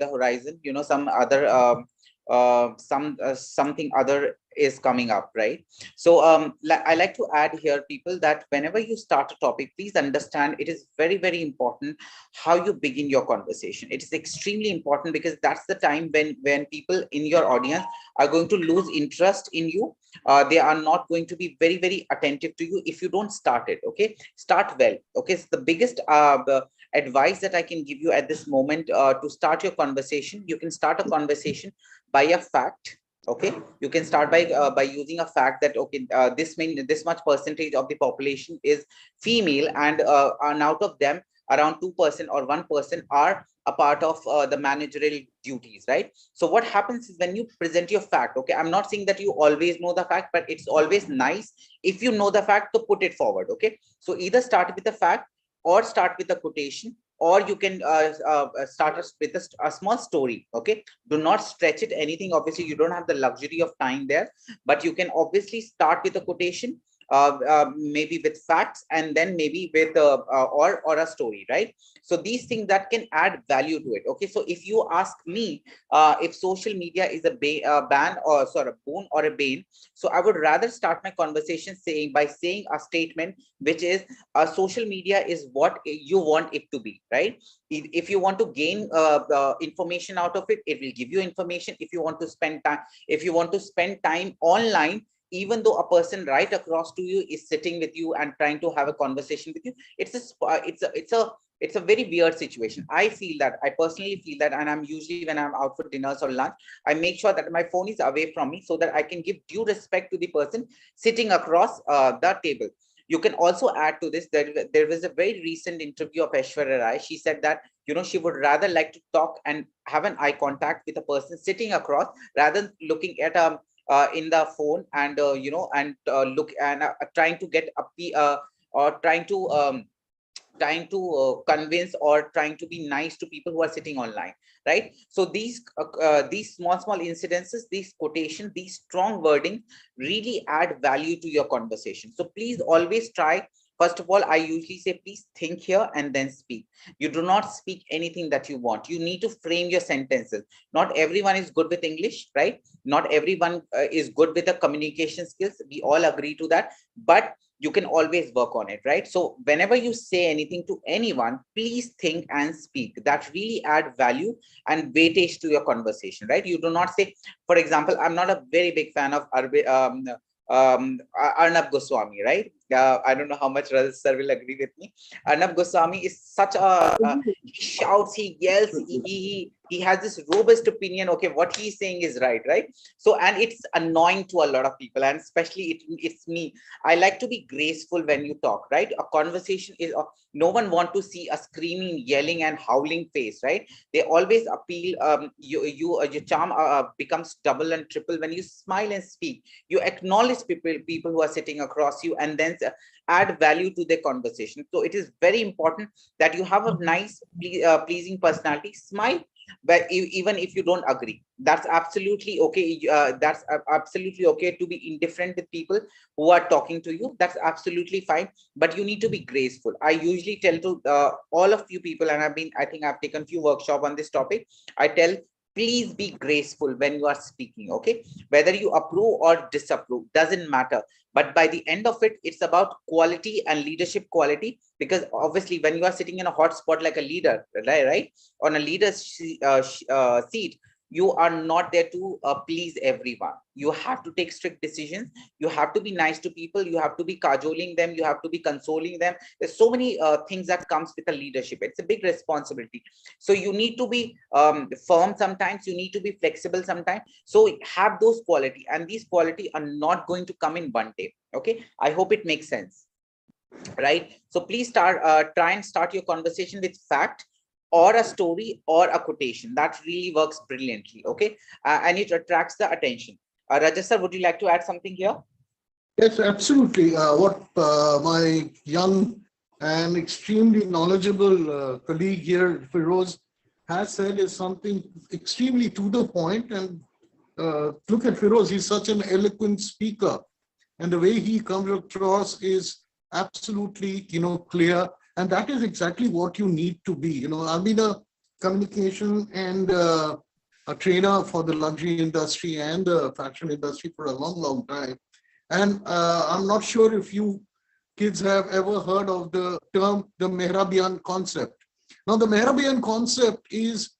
the horizon, some other something other is coming up, right? So I like to add here, people, that whenever you start a topic, please understand it is very, very important how you begin your conversation. It is extremely important, because that's the time when people in your audience are going to lose interest in you. They are not going to be very, very attentive to you if you don't start it. Okay, start well. Okay, so the biggest the advice that I can give you at this moment, to start your conversation, you can start a conversation by a fact. Okay, you can start by using a fact that, okay, this much percentage of the population is female, and out of them around 2% or 1% are a part of the managerial duties, right? So what happens is, when you present your fact, okay, I'm not saying that you always know the fact, but it's always nice if you know the fact to put it forward. Okay, so either start with the fact, or start with a quotation, or you can start with a small story. Okay, do not stretch it anything. Obviously you don't have the luxury of time there, but you can obviously start with a quotation, maybe with facts, and then maybe with or a story, right? So these things that can add value to it. Okay, so if you ask me, if social media is a ban, or sorry, a boon or a bane, so I would rather start my conversation by saying a statement, which is, social media is what you want it to be, right? If you want to gain information out of it, it will give you information. If you want to spend time, online, even though a person right across to you is sitting with you and trying to have a conversation with you, it's a very weird situation. I personally feel that, and I'm usually, when I'm out for dinners or lunch, I make sure that my phone is away from me, so that I can give due respect to the person sitting across the table. You can also add to this that there was a very recent interview of Aishwarya Rai. She said that, she would rather like to talk and have an eye contact with a person sitting across, rather than looking at in the phone, and look and trying to get or trying to convince, or trying to be nice to people who are sitting online, right? So these small incidences, these quotations, these strong wording really add value to your conversation. So please always try. First of all, I usually say, please think here and then speak. You do not speak anything that you want. You need to frame your sentences. Not everyone is good with English, right? Not everyone is good with the communication skills. We all agree to that, but you can always work on it, right? So whenever you say anything to anyone, please think and speak. That really add value and weightage to your conversation, right? You do not say, for example, I'm not a very big fan of Arnab Goswami, right? I don't know how much Rajat sir will agree with me. Arnab Goswami is such he shouts, he yells, he has this robust opinion. Okay, what he's saying is right, right? So, and it's annoying to a lot of people, and especially it's me. I like to be graceful when you talk, right? A conversation is, no one want to see a screaming, yelling, and howling face, right? They always appeal. Your charm becomes double and triple when you smile and speak. You acknowledge people who are sitting across you, and then add value to their conversation. So it is very important that you have a nice, pleasing personality. Smile, but even if you don't agree, that's absolutely okay. That's absolutely okay to be indifferent with people who are talking to you. That's absolutely fine, but you need to be graceful. I usually tell to all of you people, and I think I've taken few workshops on this topic. I tell, please be graceful when you are speaking. Okay, whether you approve or disapprove doesn't matter, but by the end of it, it's about quality and leadership quality. Because obviously when you are sitting in a hot spot like a leader, right, on a leader's seat, you are not there to please everyone. You have to take strict decisions. You have to be nice to people. You have to be cajoling them. You have to be consoling them. There's so many things that comes with a leadership. It's a big responsibility. So you need to be firm sometimes. You need to be flexible sometimes. So have those quality, and these quality are not going to come in one day. Okay, I hope it makes sense, right? So please try and start your conversation with fact, or a story, or a quotation. That really works brilliantly. Okay, and it attracts the attention. Rajesh sir, would you like to add something here? Yes, absolutely. What my young and extremely knowledgeable colleague here, Firoz, has said is something extremely to the point. And look at Firoz, he's such an eloquent speaker. And the way he comes across is absolutely, clear. And that is exactly what you need to be. I've been a communication and a trainer for the luxury industry and the fashion industry for a long time. And I'm not sure if you kids have ever heard of the term, the Mehrabian Concept. Now, the Mehrabian Concept is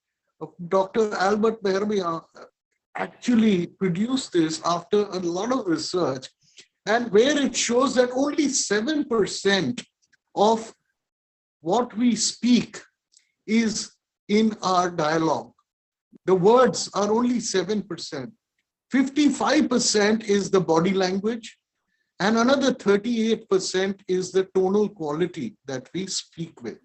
Dr. Albert Mehrabian actually produced this after a lot of research, and where it shows that only 7% of what we speak is in our dialogue. The words are only 7%. 55% is the body language, and another 38% is the tonal quality that we speak with.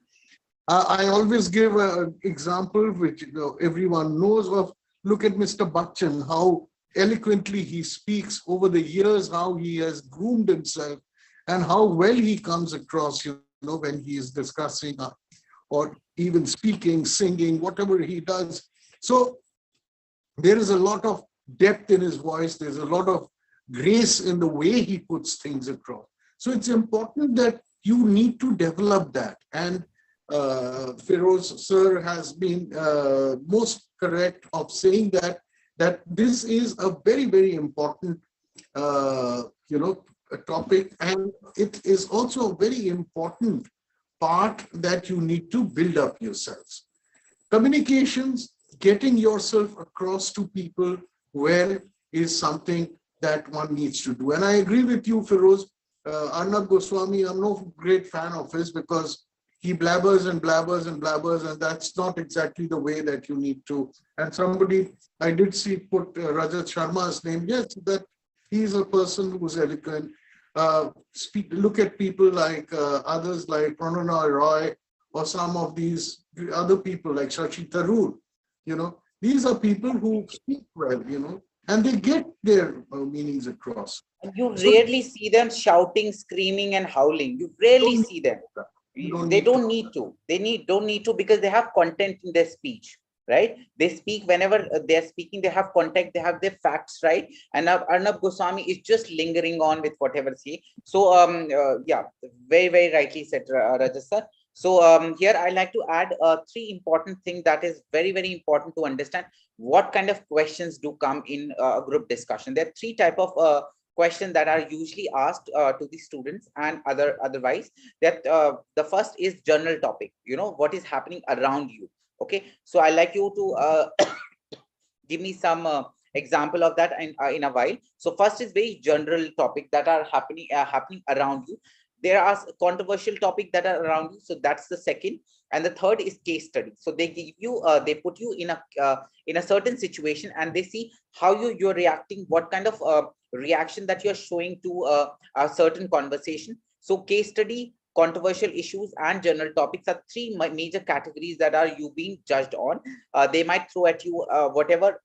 I always give an example which everyone knows of. Look at Mr. Bachchan, how eloquently he speaks over the years, how he has groomed himself, and how well he comes across, when he is discussing or even speaking, singing, whatever he does. So there is a lot of depth in his voice. There's a lot of grace in the way he puts things across. So it's important that you need to develop that. And Feroz sir has been most correct of saying that this is a very important a topic, and it is also a very important part that you need to build up yourselves. Communications, getting yourself across to people well, is something that one needs to do. And I agree with you, Feroz. Arnab Goswami, I'm no great fan of his because he blabbers and blabbers and blabbers, and that's not exactly the way that you need to. And somebody, I did see put Rajat Sharma's name. Yes, that he's a person who's eloquent. Look at people like others like Prannoy Roy, or some of these other people like Shashi Tharoor. These are people who speak well, and they get their meanings across. You rarely see them shouting, screaming, and howling. You rarely see them. They don't need to. They don't need to, because they have content in their speech, right? They speak whenever they're speaking. They have content. They have their facts, right? And Arnab Goswami is just lingering on with whatever he. So yeah, very rightly said, Rajas sir. So here I like to add three important things that is very important to understand what kind of questions do come in a group discussion. There are three type of questions that are usually asked to the students and otherwise. That the first is general topic. What is happening around you. Okay, so I like you to give me some example of that in a while. So first is very general topic that are happening around you. There are controversial topics that are around you, so that's the second. And the third is case study. So they give you they put you in a certain situation, and they see how you're reacting, what kind of reaction that you're showing to a certain conversation. So case study, controversial issues, and general topics are three major categories that are you being judged on. They might throw at you whatever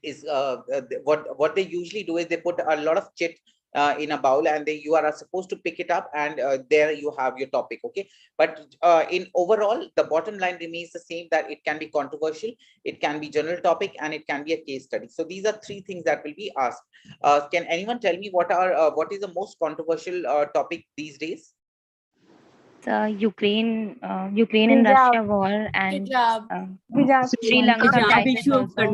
is what they usually do is they put a lot of chit in a bowl, and you are supposed to pick it up, and there you have your topic. Okay, but in overall the bottom line remains the same, that it can be controversial, it can be general topic, and it can be a case study. So these are three things that will be asked. Can anyone tell me what is the most controversial topic these days? The Ukraine and Russia war, and Sri Lanka crisis also.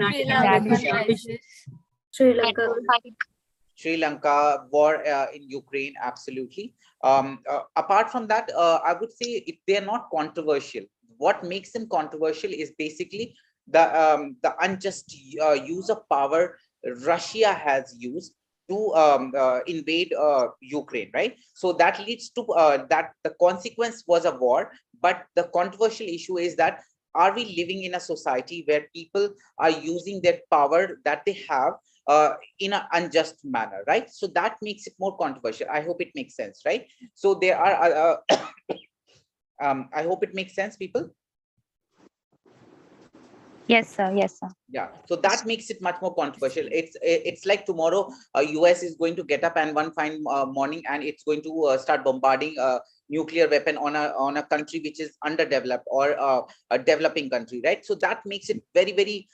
Sri Lanka war in Ukraine, absolutely. Apart from that, I would say they are not controversial. What makes them controversial is basically the unjust use of power Russia has used to invade Ukraine, right? So that leads to that the consequence was a war, but the controversial issue is that are we living in a society where people are using their power that they have in an unjust manner, right? So that makes it more controversial. I hope it makes sense, right? So there are I hope it makes sense, people. Yes, sir. Yes, sir. Yeah, so that makes it much more controversial. It's like tomorrow US is going to get up and one fine morning, and it's going to start bombarding nuclear weapon on a country which is underdeveloped or a developing country, right? So that makes it very, very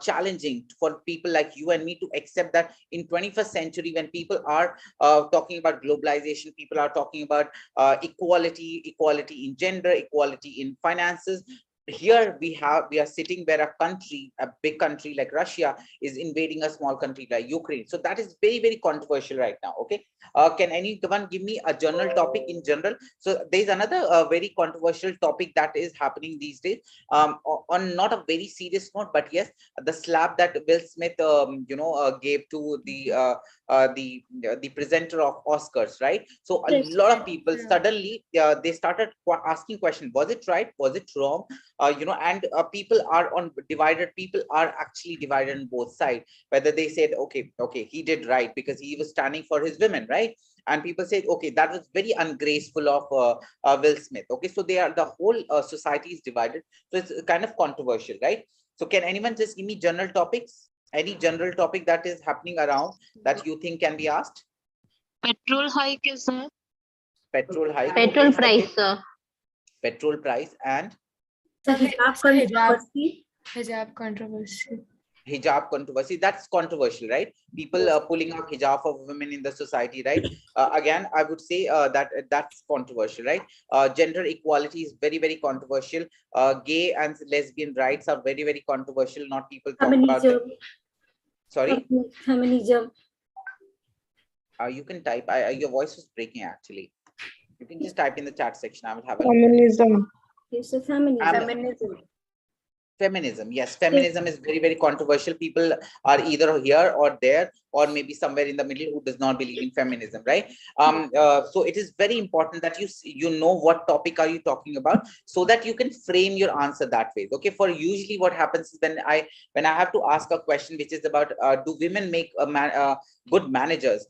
challenging for people like you and me to accept that in 21st century, when people are talking about globalization, people are talking about equality in gender, equality in finances. Here we are sitting where a big country like Russia is invading a small country like Ukraine. So that is very, very controversial right now. Okay, can anyone give me a general topic in general? So there's another very controversial topic that is happening these days, on not a very serious note, but yes, the slap that Will Smith gave to the presenter of Oscars, right? So a lot of people suddenly they started asking questions: was it right, was it wrong? And people are actually divided on both sides, whether they said okay, he did right because he was standing for his women, right? And people said, okay, that was very ungraceful of Will Smith. Okay, so the whole society is divided. So it's kind of controversial, right? So can anyone just give me general topics? Any general topic that is happening around that you think can be asked? Petrol hike is there. Petrol hike. Petrol okay, price, okay. sir. Petrol price and hijab controversy. Hijab controversy. That's controversial, right? People pulling out hijab of women in the society, right? Again, I would say that's controversial, right? Gender equality is very, very controversial. Gay and lesbian rights are very, very controversial. Not people talk about them. Sorry? Feminism. You can type. Your voice was breaking actually. You can just type in the chat section. I will have a Feminism. It's a feminism. Feminism. Yes, feminism is very, very controversial. People are either here or there, or maybe somewhere in the middle who does not believe in feminism, right? So it is very important that you know what topic are you talking about, so that you can frame your answer that way. Okay, for usually what happens is when I have to ask a question which is about do women make good managers?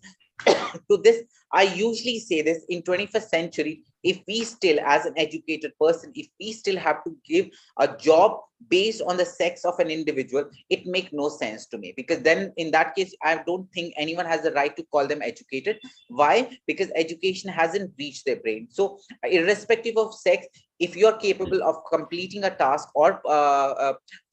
To this, I usually say this: in 21st century, if we still, as an educated person, if we still have to give a job based on the sex of an individual, it makes no sense to me, because then in that case, I don't think anyone has the right to call them educated. Why? Because education hasn't reached their brain. So irrespective of sex, if you're capable of completing a task or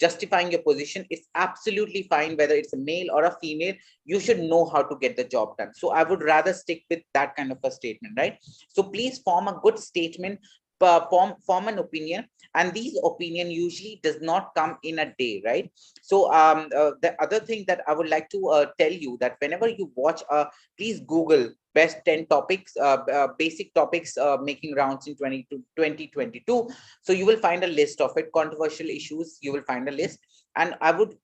justifying your position, it's absolutely fine whether it's a male or a female. You should know how to get the job done. So I would rather stick with that kind of a statement, right? So please form a good statement, form an opinion, and these opinion usually does not come in a day, right? So the other thing that I would like to tell you, that whenever you watch please Google best 10 topics, basic topics making rounds in 2022. So you will find a list of it. Controversial issues, you will find a list. And I would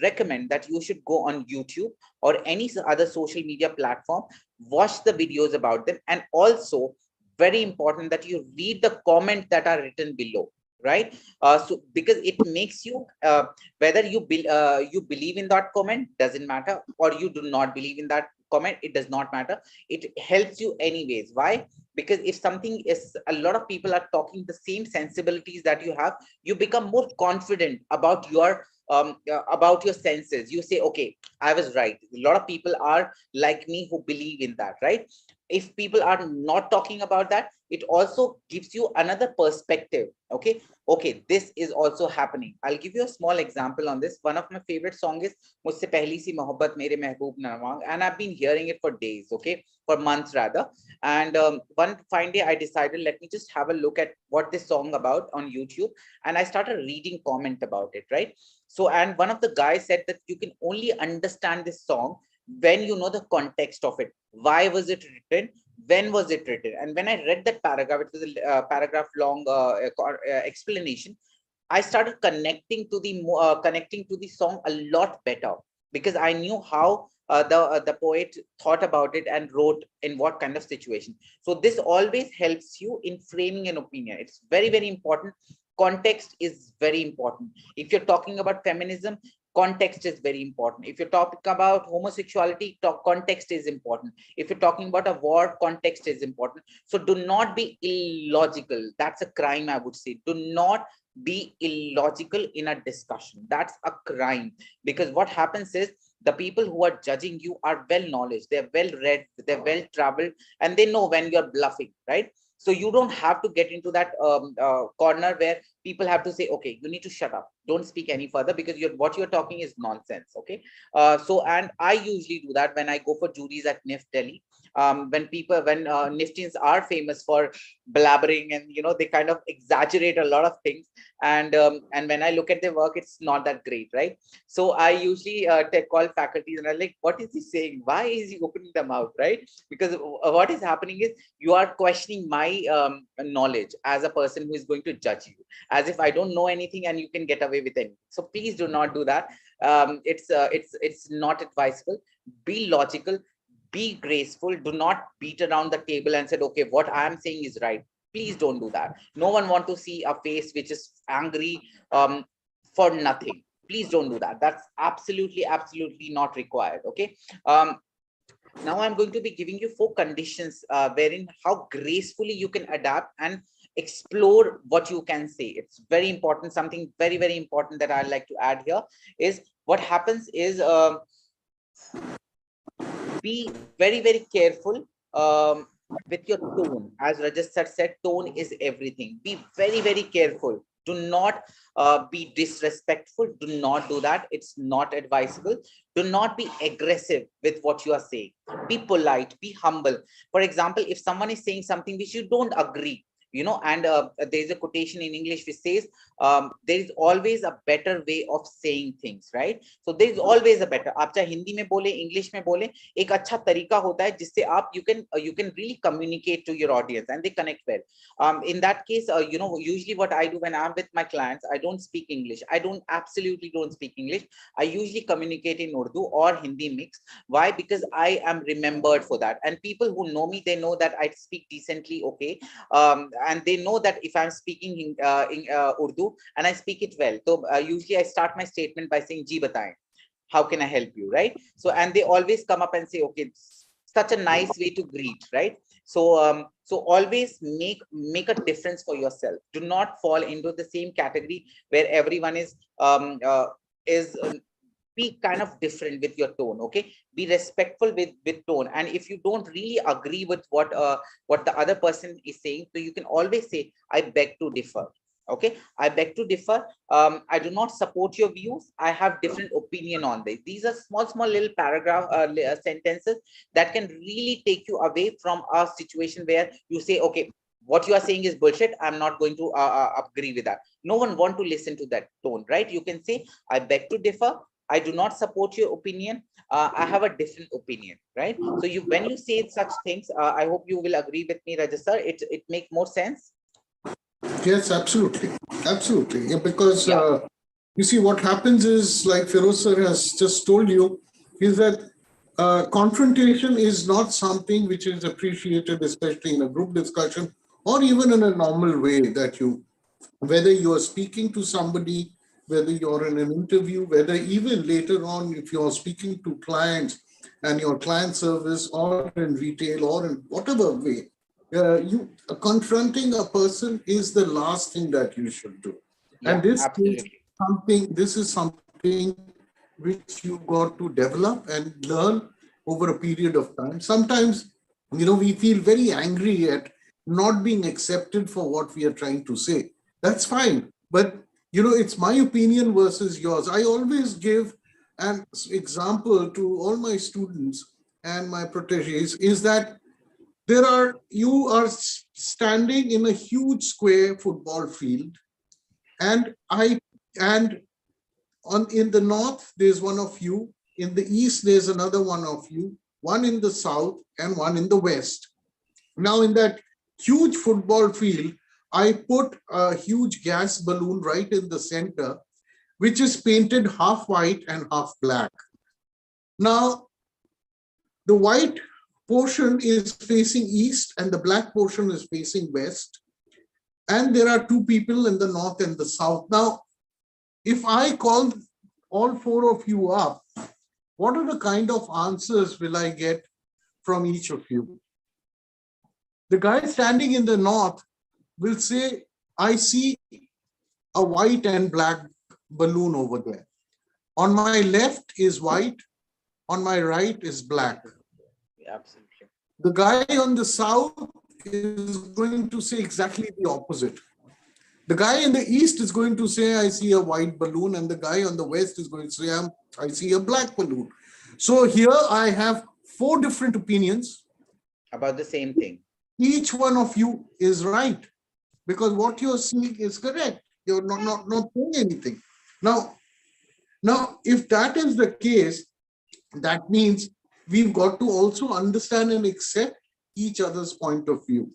recommend that you should go on YouTube or any other social media platform, watch the videos about them, and also very important that you read the comments that are written below, right? So because it makes you whether you believe in that comment, doesn't matter, or you do not believe in that comment, it does not matter. It helps you anyways. Why? Because if something is, a lot of people are talking the same sensibilities that you have, you become more confident about your senses. You say, okay, I was right. A lot of people are like me who believe in that, right? If people are not talking about that, it also gives you another perspective. Okay, this is also happening. I'll give you a small example on this. One of my favorite songs is Mujhse Pehli Si Mohabbat Mere Mehboob Nawang, and I've been hearing it for days, okay, for months rather. And one fine day I decided, let me just have a look at what this song about on YouTube, and I started reading comment about it, right? So, and one of the guys said that you can only understand this song when you know the context of it. Why was it written? When was it written? And when I read that paragraph, it was a paragraph long explanation. I started connecting to the song a lot better, because I knew how the poet thought about it and wrote in what kind of situation. So this always helps you in framing an opinion. It's very, very important. Context is very important. If you're talking about feminism, context is very important. If you're talking about homosexuality, context is important. If you're talking about a war, context is important. So do not be illogical. That's a crime, I would say. Do not be illogical in a discussion. That's a crime, because what happens is the people who are judging you are well knowledge, they're well read, they're well traveled, and they know when you're bluffing, right? So you don't have to get into that corner where people have to say, okay, you need to shut up, don't speak any further, because what you're talking is nonsense. Okay. And I usually do that when I go for juries at NIFT Delhi. When NIFTians are famous for blabbering, and they kind of exaggerate a lot of things, and when I look at their work, it's not that great, right? So I usually call faculties and I'm like, what is he saying? Why is he opening them out, right? Because what is happening is you are questioning my knowledge as a person who is going to judge you, as if I don't know anything and you can get away with anything. So please do not do that. It's not advisable. Be logical, be graceful. Do not beat around the table and said, okay, what I'm saying is right. Please don't do that. No one wants to see a face which is angry for nothing. Please don't do that. That's absolutely not required. Okay. Now I'm going to be giving you 4 conditions wherein how gracefully you can adapt and explore what you can say. It's very important. Something very important that I'd like to add here is what happens is be very careful with your tone. As Rajat said, tone is everything. Be very careful. Do not be disrespectful. Do not do that. It's not advisable. Do not be aggressive with what you are saying. Be polite, be humble. For example, if someone is saying something which you don't agree, and there's a quotation in English which says there is always a better way of saying things, right? So there is always a better. आप चाहे हिंदी में बोले, English में बोले, एक अच्छा तरीका होता है जिससे आप you can really communicate to your audience and they connect well. In that case, usually what I do when I'm with my clients, I don't speak English. I absolutely don't speak English. I usually communicate in Urdu or Hindi mix. Why? Because I am remembered for that, and people who know me, they know that I speak decently. Okay. And they know that if I'm speaking in Urdu and I speak it well, so usually I start my statement by saying ji bataएं, how can I help you, right? So and they always come up and say, okay, such a nice way to greet, right? So so always make a difference for yourself. Do not fall into the same category where everyone is be kind of different with your tone. Okay, be respectful with tone, and if you don't really agree with what the other person is saying, so you can always say, I beg to differ. Okay, I beg to differ. I do not support your views. I have different opinion on this. These are small little paragraph sentences that can really take you away from a situation where you say, okay, what you are saying is bullshit. I'm not going to agree with that. No one want to listen to that tone, right? You can say, I beg to differ. I do not support your opinion. I have a different opinion, right? So when you say such things, I hope you will agree with me, Rajat sir. It makes more sense. Yes, absolutely. Yeah, because you see what happens is, like Feroz sir has just told you, is that confrontation is not something which is appreciated, especially in a group discussion or even in a normal way, that whether you are speaking to somebody, whether you're in an interview, whether even later on, if you're speaking to clients and your client service or in retail or in whatever way, confronting a person is the last thing that you should do. Yeah, and this absolutely. is something which you got to develop and learn over a period of time. Sometimes, we feel very angry at not being accepted for what we are trying to say. That's fine. But, it's my opinion versus yours. I always give an example to all my students and my proteges is that you are standing in a huge square football field, and in the north, there's one of you. In the east, there's another one of you, one in the south and one in the west. Now, in that huge football field, I put a huge gas balloon right in the center, which is painted half white and half black. Now, the white portion is facing east and the black portion is facing west. And there are 2 people in the north and the south. Now, if I call all 4 of you up, what are the kind of answers will I get from each of you? The guy standing in the north will say, I see a white and black balloon over there. On my left is white, on my right is black. Absolutely. The guy on the south is going to say exactly the opposite. The guy in the east is going to say, I see a white balloon, and the guy on the west is going to say, I see a black balloon. So here I have 4 different opinions about the same thing. Each one of you is right, because what you're seeing is correct. You're not saying anything. Now, if that is the case, that means we've got to also understand and accept each other's point of view.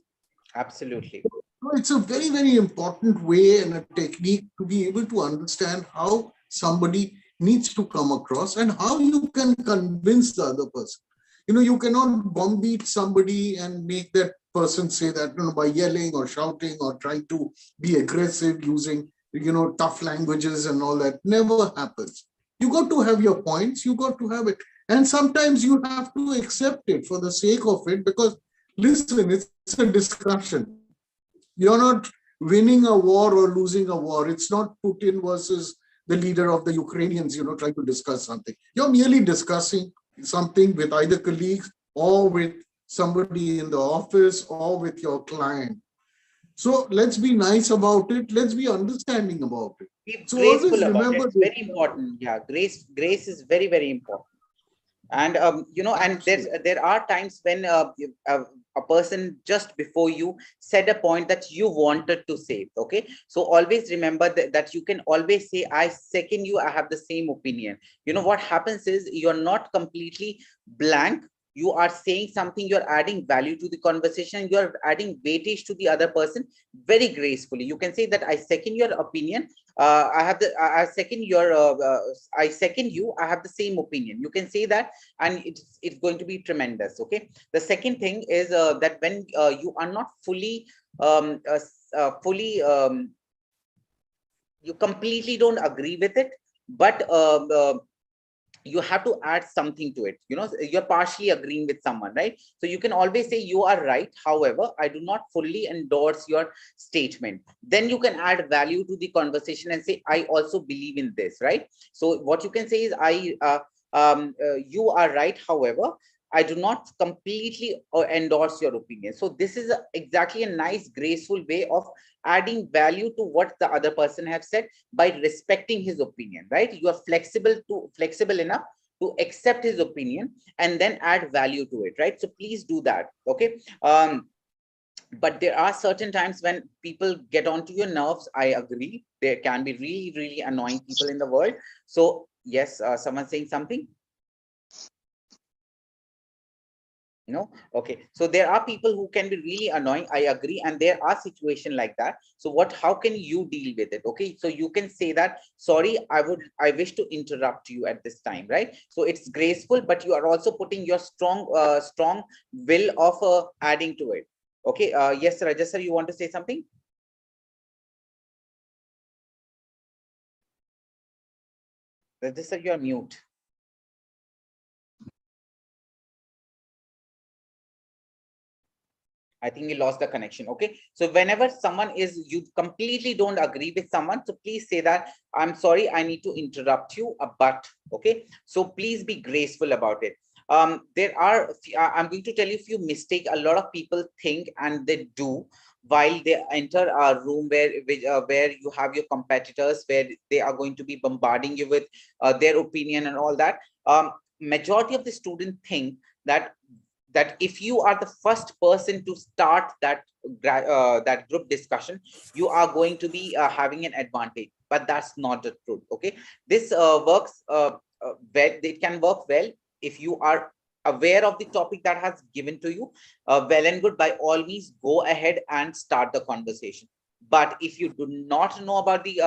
Absolutely. So it's a very, very important way and a technique to be able to understand how somebody needs to come across and how you can convince the other person. You cannot bomb beat somebody and make that person say that by yelling or shouting or trying to be aggressive using tough languages and all that. Never happens. You got to have your points, you got to have it. And sometimes you have to accept it for the sake of it, because listen, it's a discussion. You're not winning a war or losing a war. It's not Putin versus the leader of the Ukrainians, trying to discuss something. You're merely discussing something with either colleagues or with somebody in the office or with your client. So let's be nice about it. Let's be understanding about it. Be so graceful about remember it. It's very important. Yeah, grace is very, very important. And and there are times when a person just before you said a point that you wanted to say. Okay, so always remember that you can always say, I second you, I have the same opinion. What happens is you're not completely blank. You are saying something, you're adding value to the conversation, you're adding weightage to the other person very gracefully. You can say that I second your opinion. I second you, I have the same opinion. You can say that, and it's going to be tremendous. Okay, the second thing is that when you are not fully you completely don't agree with it, but you have to add something to it. You're partially agreeing with someone, right? So you can always say, you are right, however, I do not fully endorse your statement. Then you can add value to the conversation and say, I also believe in this, right? So what you can say is, you are right, however, I do not completely endorse your opinion. So this is exactly a nice, graceful way of adding value to what the other person has said by respecting his opinion, right? You are flexible enough to accept his opinion and then add value to it, right? So please do that. Okay. But there are certain times when people get onto your nerves. I agree. There can be really, really annoying people in the world. So yes, someone saying something. Okay, so there are people who can be really annoying. I agree, and there are situations like that. So how can you deal with it? Okay, so you can say that, sorry, I wish to interrupt you at this time, right? So it's graceful, but you are also putting your strong will of adding to it. Okay, yes, Rajesh sir, you want to say something? Rajesh sir, you are mute. I think we lost the connection. Okay, so whenever you completely don't agree with someone, so please say that, I'm sorry, I need to interrupt you, but okay, so please be graceful about it. I'm going to tell you a few mistakes a lot of people think and they do while they enter a room where you have your competitors, where they are going to be bombarding you with their opinion and all that. Majority of the students think that if you are the first person to start that group discussion, you are going to be having an advantage, but that's not the truth. Okay, this works well. It can work well if you are aware of the topic that has given to you. Well and good, by all means go ahead and start the conversation. But if you do not know about the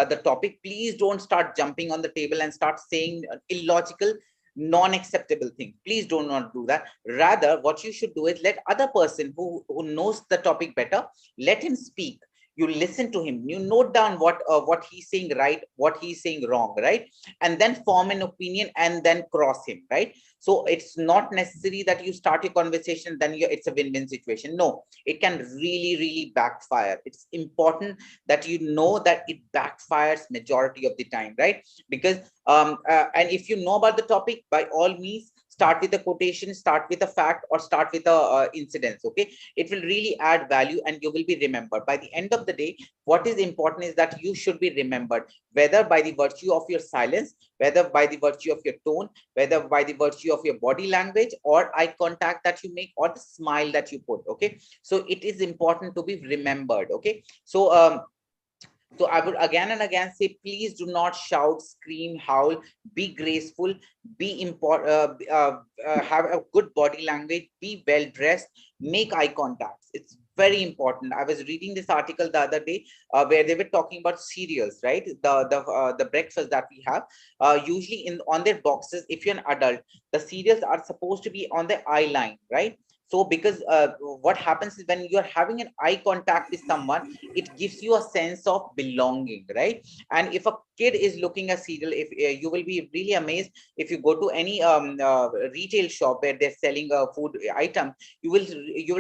the topic, please don't start jumping on the table and start saying illogical, non-acceptable thing. Please do not do that. Rather, what you should do is let other person who knows the topic better, let him speak. You listen to him, you note down what he's saying right, what he's saying wrong, right? And then form an opinion and then cross him, right? So it's not necessary that you start your conversation, then it's a win-win situation. No, it can really, really backfire. It's important that you know that it backfires majority of the time, right? Because and if you know about the topic, by all means start with a quotation, start with a fact, or start with a incidents. Okay, it will really add value and you will be remembered. By the end of the day, what is important is that you should be remembered, whether by the virtue of your silence, whether by the virtue of your tone, whether by the virtue of your body language or eye contact that you make, or the smile that you put. Okay, so it is important to be remembered. Okay, so I would again and again say, please do not shout, scream, howl. Be graceful, be have a good body language, be well dressed, make eye contact. It's very important. I was reading this article the other day where they were talking about cereals, right? The breakfast that we have. Usually on their boxes, if you're an adult, the cereals are supposed to be on the eye line, right? So because what happens is when you're having an eye contact with someone, it gives you a sense of belonging, right? And if a kid is looking at cereal, if you will be really amazed if you go to any retail shop where they're selling a food item, you will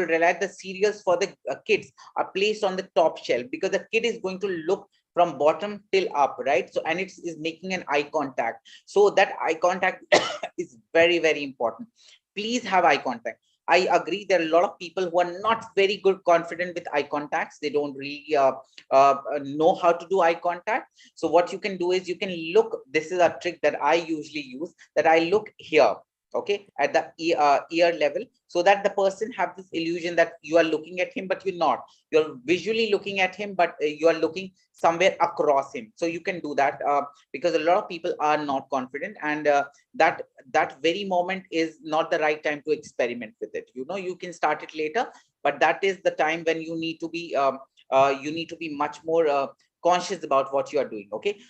realize the cereals for the kids are placed on the top shelf, because the kid is going to look from bottom till up, right? So, and it is making an eye contact. So that eye contact is very, very important. Please have eye contact. I agree, there are a lot of people who are not very good confident with eye contacts. They don't really know how to do eye contact. So what you can do is you can look, this is a trick that I usually use, that I look here, okay, at the ear level, so that the person have this illusion that you are looking at him, but you're not. You're visually looking at him, but you are looking somewhere across him. So you can do that because a lot of people are not confident, and that very moment is not the right time to experiment with it. You know, you can start it later, but that is the time when you need to be much more conscious about what you are doing. Okay.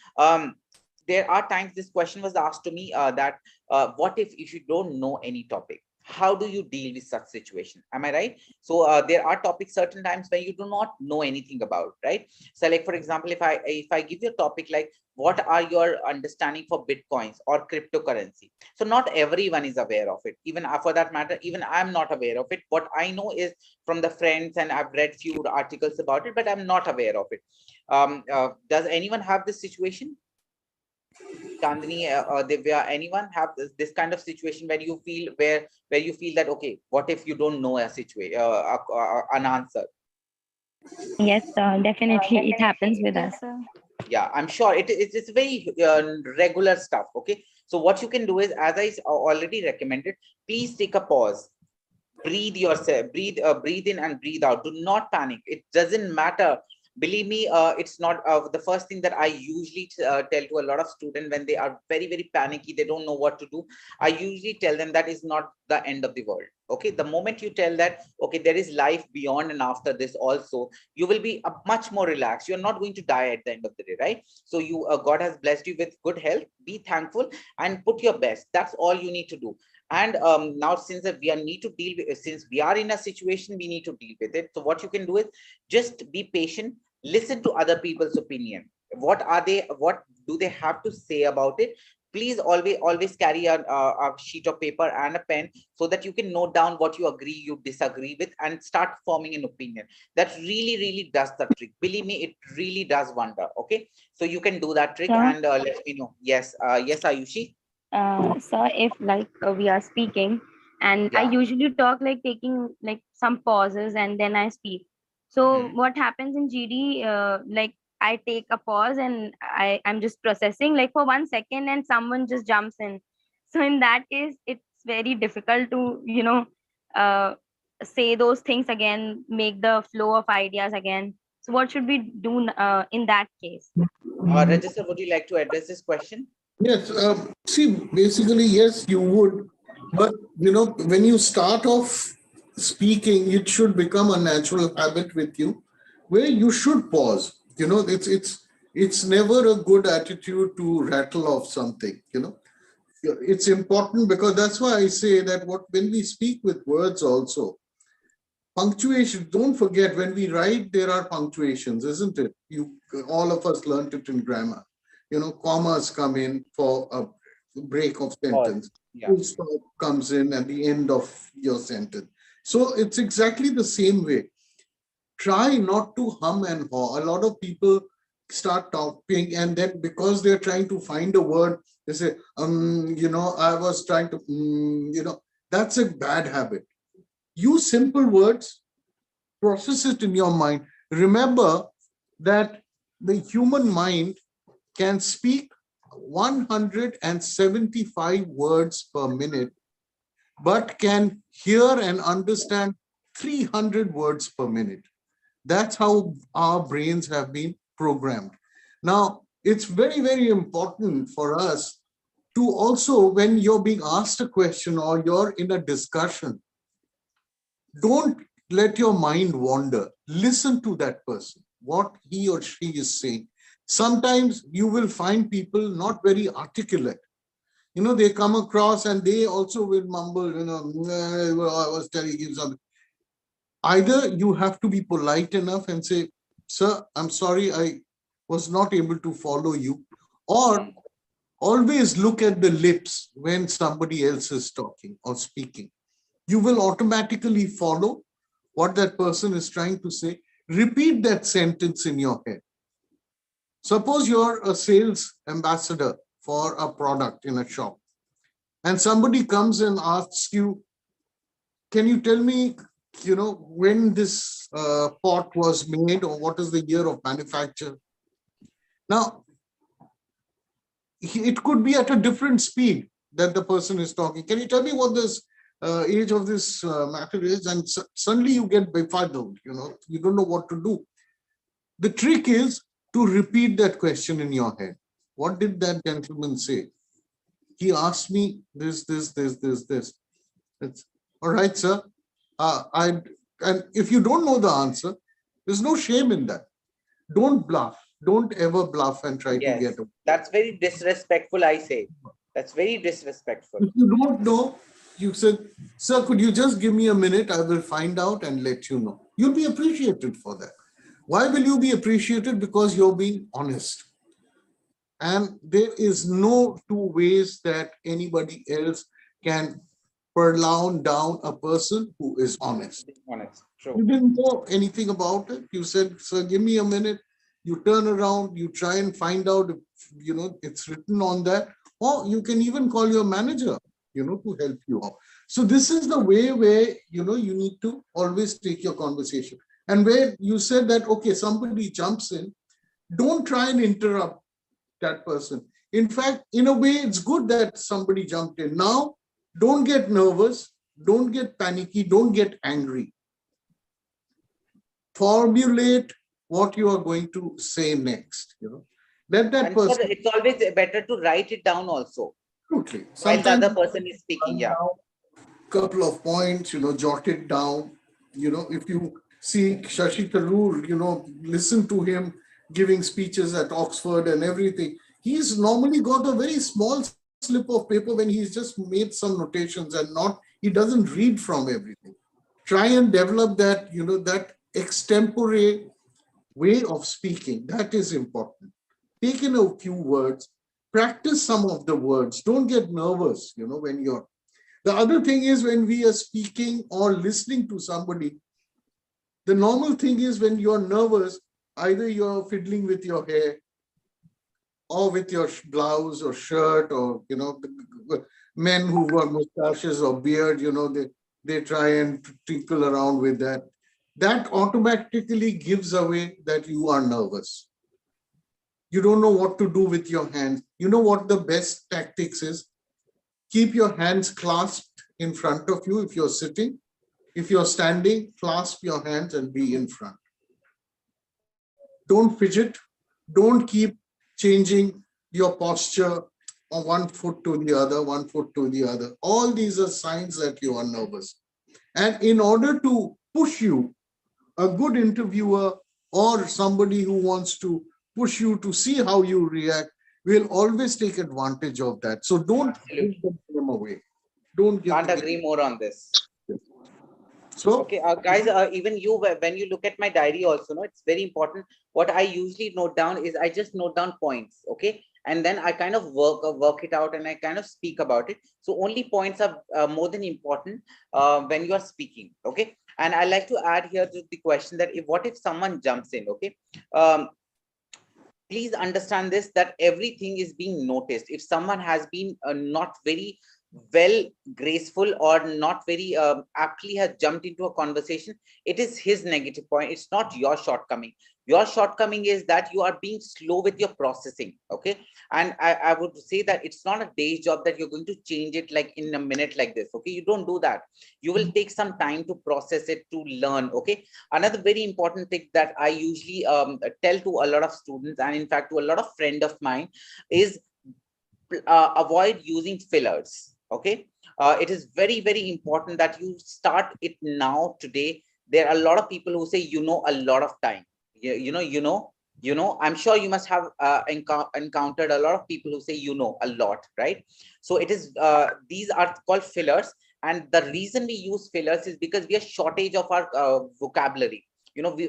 There are times this question was asked to me that what if you don't know any topic? How do you deal with such situation? Am I right? So there are topics certain times where you do not know anything about, right? So like, for example, if I give you a topic like, what are your understanding for Bitcoins or cryptocurrency? So not everyone is aware of it. Even for that matter, even I'm not aware of it. What I know is from the friends, and I've read few articles about it, but I'm not aware of it. Does anyone have this situation? Chandni or Divya, anyone have this kind of situation where you feel that, okay, what if you don't know a situation, an answer? Yes, definitely it happens with us. Yeah, I'm sure it's very regular stuff. Okay, so what you can do is, as I already recommended, please take a pause, breathe yourself, breathe in and breathe out. Do not panic. It doesn't matter. Believe me, it's not the first thing that I usually tell to a lot of students when they are very, very panicky, they don't know what to do. I usually tell them that is not the end of the world. Okay, the moment you tell that, okay, there is life beyond and after this also, you will be much more relaxed. You're not going to die at the end of the day, right? So you God has blessed you with good health. Be thankful and put your best. That's all you need to do. And now, since we need to deal with, since we are in a situation, we need to deal with it. So what you can do is just be patient, listen to other people's opinion. What do they have to say about it? Please always carry a sheet of paper and a pen, so that you can note down what you agree, you disagree with, and start forming an opinion. That really does the trick. Believe me, it really does wonder. Okay, so you can do that trick. And let me know. Yes, yes, Ayushi. So if like we are speaking, and I Yeah. usually talk like taking like some pauses and then I speak. So what happens in GD, like I take a pause and I'm just processing like for 1 second, and someone just jumps in. So in that case, it's very difficult to uh, say those things again, make the flow of ideas again. So what should we do in that case? Register, would you like to address this question? Yes, see, basically, yes, you would. But, when you start off speaking, it should become a natural habit with you where you should pause. It's never a good attitude to rattle off something. It's important, because that's why I say that when we speak with words also, punctuation, don't forget, when we write, there are punctuations, isn't it? All of us learned it in grammar. Commas come in for a break of sentence. Yeah. Full stop comes in at the end of your sentence. So it's exactly the same way. Try not to hum and haw. A lot of people start talking, and then because they're trying to find a word, They say, I was trying to, that's a bad habit. Use simple words, process it in your mind. Remember that the human mind can speak 175 words per minute, but can hear and understand 300 words per minute. That's how our brains have been programmed. Now, it's very, very important for us to also, when you're being asked a question or you're in a discussion, don't let your mind wander. Listen to that person, what he or she is saying. Sometimes you will find people not very articulate. They come across and they also will mumble, I was telling you something. Either you have to be polite enough and say, sir, I'm sorry, I was not able to follow you. Or always look at the lips when somebody else is talking or speaking. You will automatically follow what that person is trying to say. Repeat that sentence in your head. Suppose you're a sales ambassador for a product in a shop, and somebody comes and asks you, can you tell me, when this pot was made, or what is the year of manufacture? Now, it could be at a different speed that the person is talking. Can you tell me what this age of this matter is? And suddenly you get befuddled, you don't know what to do. The trick is to repeat that question in your head. What did that gentleman say? He asked me this. It's, all right, sir. And if you don't know the answer, there's no shame in that. Don't bluff. Don't ever bluff and try to get it. That's very disrespectful, I say. That's very disrespectful. If you don't know, you said, sir, could you just give me a minute? I will find out and let you know. You'll be appreciated for that. Why will you be appreciated? Because you're being honest. And there is no two ways that anybody else can purloin down a person who is honest. True. You didn't know anything about it. You said, sir, give me a minute. You turn around, you try and find out if, it's written on that, or you can even call your manager, to help you out. So this is the way where, you need to always take your conversation. And where you said that, okay, somebody jumps in, don't try and interrupt that person. In fact, in a way, it's good that somebody jumped in. Now, don't get nervous, don't get panicky, don't get angry. Formulate what you are going to say next. Let that person. Sir, it's always better to write it down also. Absolutely. While the other person is speaking, Couple of points, jot it down. If you see Shashi Tharoor, listen to him giving speeches at Oxford and everything. He's normally got a very small slip of paper when he's just made some notations and he doesn't read from everything. Try and develop that, that extempore way of speaking. That is important. Take in a few words, practice some of the words. Don't get nervous, when you're. The other thing is when we are speaking or listening to somebody, the normal thing is when you're nervous, either you're fiddling with your hair or with your blouse or shirt, or, men who wear mustaches or beard, they try and tinkle around with that. That automatically gives away that you are nervous. You don't know what to do with your hands. You know what the best tactics is? Keep your hands clasped in front of you if you're sitting. If you're standing, clasp your hands and be in front. Don't fidget. Don't keep changing your posture on one foot to the other, one foot to the other. All these are signs that you are nervous. And in order to push you, a good interviewer or somebody who wants to push you to see how you react will always take advantage of that. So don't give them away. Don't give. Can't agree more on this. So okay, guys, even you, when you look at my diary also, it's very important. What I usually note down is I just note down points, okay, and then I kind of work it out and I kind of speak about it. So only points are more than important when you are speaking, okay. And I like to add here to the question that what if someone jumps in, okay. please understand this, that everything is being noticed. If someone has been not very well graceful or not very aptly has jumped into a conversation, it is his negative point. It's not your shortcoming. Your shortcoming is that you are being slow with your processing. Okay. And I would say that it's not a day job that you're going to change it like in a minute like this. Okay. You don't do that. You will take some time to process it, to learn. Okay. Another very important thing that I usually tell to a lot of students, and in fact to a lot of friends of mine, is avoid using fillers. Okay. It is very, very important that you start it now, today. There are a lot of people who say, a lot of time. I'm sure you must have encountered a lot of people who say, a lot, right? So it is, these are called fillers. And the reason we use fillers is because we are shortage of our vocabulary.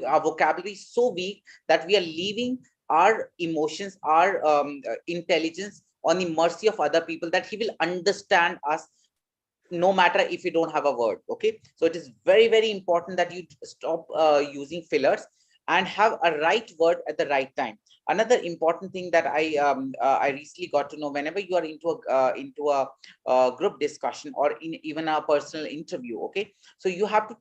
Our vocabulary is so weak that we are leaving our emotions, our intelligence on the mercy of other people, that he will understand us no matter if you don't have a word. Okay. So it is very, very important that you stop using fillers and have a right word at the right time. Another important thing that I recently got to know, whenever you are into a group discussion or in even a personal interview, okay, so you have to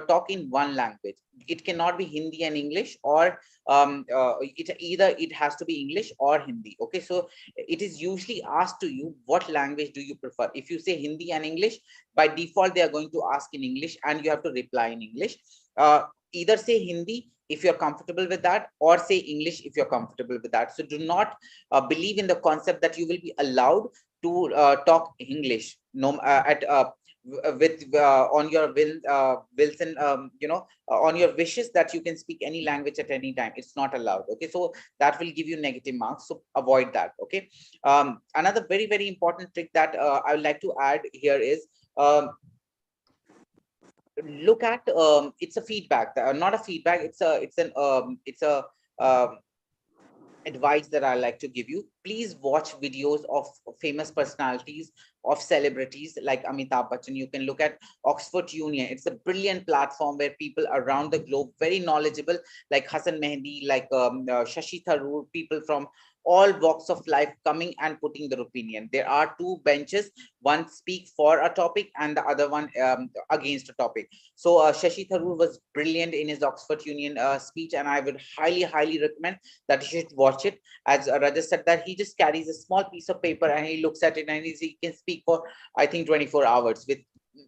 talk in one language. It cannot be Hindi and English, or it has to be English or Hindi. Okay, so it is usually asked to you, what language do you prefer? If you say Hindi and English, by default they are going to ask in English, and you have to reply in English. Either say Hindi if you're comfortable with that, or say English if you're comfortable with that. So do not believe in the concept that you will be allowed to talk English on your wills and on your wishes, that you can speak any language at any time. It's not allowed. Okay, so that will give you negative marks, so avoid that. Okay. Another very, very important trick that I would like to add here is, look at, it's a feedback, not a feedback, it's a advice that I like to give you. Please watch videos of famous personalities, of celebrities like Amitabh Bachchan. You can look at Oxford Union. It's a brilliant platform where people around the globe, very knowledgeable, like Hassan Mehdi, like Shashi Tharoor, people from all walks of life coming and putting their opinion. There are two benches, one speak for a topic and the other one against a topic. So Shashi Tharoor was brilliant in his Oxford Union speech, and I would highly, highly recommend that you should watch it. As Raja said, that he just carries a small piece of paper and he looks at it, and he can speak for, I think, 24 hours with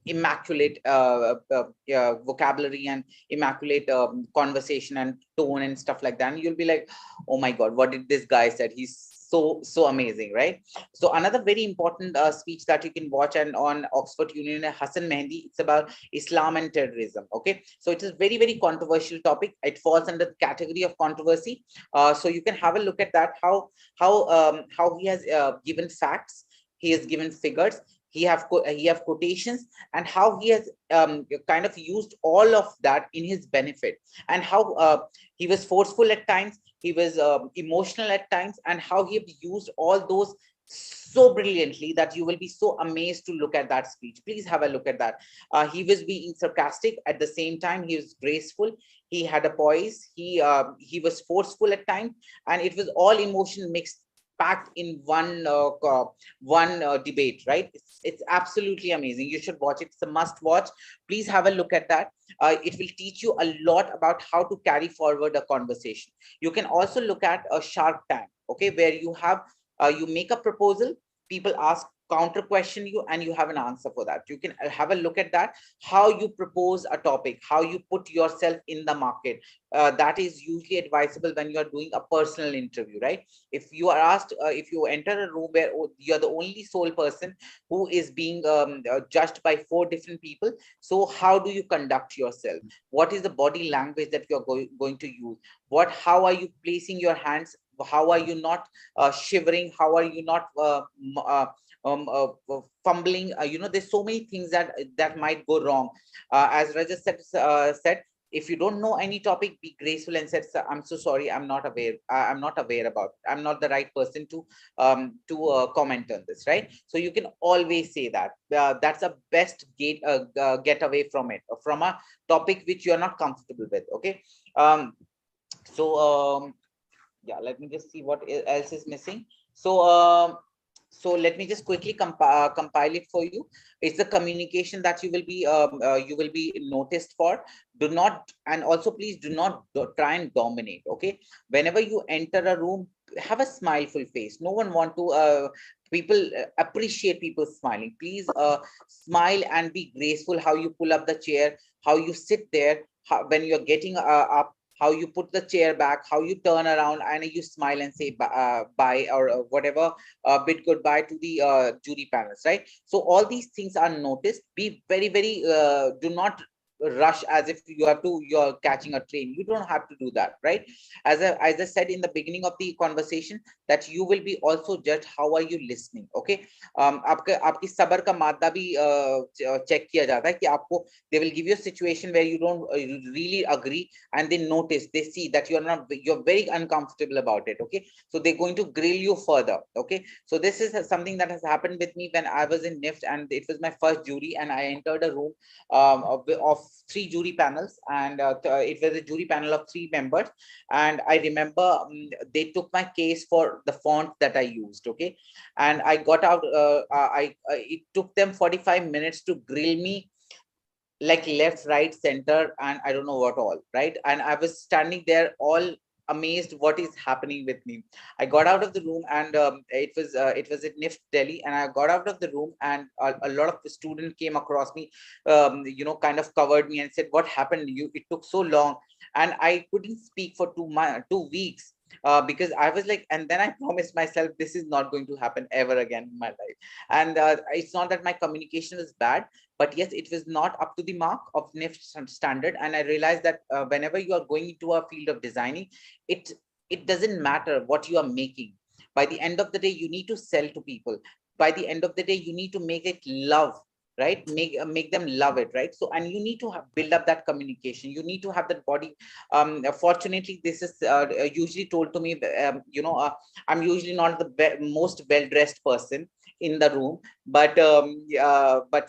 immaculate vocabulary and immaculate conversation and tone and stuff like that. And you'll be like, oh my God, what did this guy said? He's so amazing, right? So another very important speech that you can watch and on Oxford Union, Hassan Mehdi, it's about Islam and terrorism. Okay, so it is very, very controversial topic. It falls under the category of controversy. So you can have a look at that, how he has given facts, he has given figures, he have quotations, and how he has kind of used all of that in his benefit, and how he was forceful at times, he was emotional at times, and how he used all those so brilliantly that you will be so amazed to look at that speech. Please have a look at that. He was being sarcastic, at the same time he was graceful, he had a poise, he was forceful at times, and it was all emotion mixed, packed in one debate, right? It's absolutely amazing. You should watch it. It's a must watch. Please have a look at that. It will teach you a lot about how to carry forward a conversation. You can also look at a Shark Tank, okay, where you have you make a proposal, people ask, counter question you, and you have an answer for that. You can have a look at that, how you propose a topic, how you put yourself in the market. That is usually advisable when you are doing a personal interview, right? If you are asked, if you enter a room where you're the only sole person who is being judged by 4 different people, so how do you conduct yourself? What is the body language that you're going to use? How are you placing your hands? How are you not shivering? How are you not fumbling? There's so many things that might go wrong. As Raja said, if you don't know any topic, be graceful and said, I'm so sorry, I'm not aware. I'm not aware about it. I'm not the right person to comment on this, right? So you can always say that. That's a best get away from it, from a topic which you're not comfortable with. Okay. So Yeah, let me just see what else is missing. So so let me just quickly compile it for you. It's the communication that you will be noticed for. Do not, and also please do not try and dominate. Okay, whenever you enter a room, have a smileful face. No one want to people appreciate people smiling. Please smile and be graceful. How you pull up the chair, how you sit there, when you're getting up, how you put the chair back, how you turn around and you smile and say bye, or whatever, bid goodbye to the jury panels, right? So all these things are noticed. Be very, very, do not rush as if you're catching a train. You don't have to do that, right? As I said in the beginning of the conversation, that you will be also judged how are you listening. Okay, आपकी सबर का मादा भी check किया जाता है कि आपको, they will give you a situation where you don't really agree, and they notice, they see that you're very uncomfortable about it. Okay, so they're going to grill you further. Okay, so this is something that has happened with me when I was in NIFT, and it was my first jury, and I entered a room of 3 jury panels, and it was a jury panel of 3 members. And I remember they took my case for the font that I used. Okay, and I got out, it took them 45 minutes to grill me, like left, right, center, and I don't know what all, right? And I was standing there all amazed what is happening with me. I got out of the room, and it was at NIFT Delhi, and I got out of the room, and a lot of the students came across me, kind of covered me and said, what happened? It took so long. And I couldn't speak for 2 weeks, because I was like, and then I promised myself this is not going to happen ever again in my life. And it's not that my communication was bad, but yes, it was not up to the mark of NIFT standard. And I realized that whenever you are going into a field of designing, it doesn't matter what you are making. By the end of the day, you need to sell to people. By the end of the day, you need to make it love, right? Make them love it, right? So, and you need to build up that communication. You need to have that body. Fortunately, this is usually told to me. I'm usually not the most well-dressed person in the room, but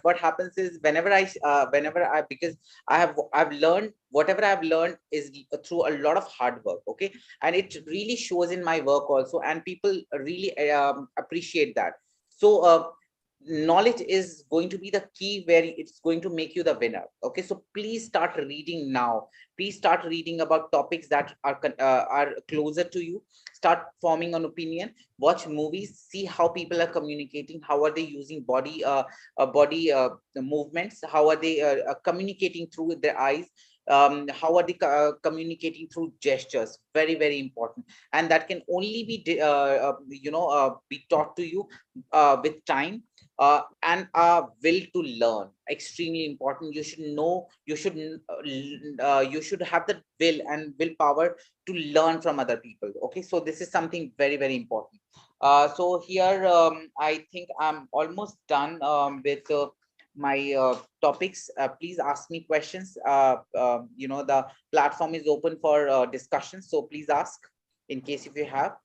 what happens is, whenever I because I've learned, whatever I've learned is through a lot of hard work. Okay, and it really shows in my work also, and people really appreciate that. So knowledge is going to be the key where it's going to make you the winner. Okay, so please start reading now. Please start reading about topics that are closer to you. Start forming an opinion. Watch movies, see how people are communicating, how are they using body movements, how are they communicating through their eyes, how are they communicating through gestures. Very, very important. And that can only be be taught to you with time, and will to learn. Extremely important. You should know, you should have the will and willpower to learn from other people. Okay, so this is something very, very important. So here, I think I'm almost done with my topics. Please ask me questions. The platform is open for discussion, so please ask in case if you have.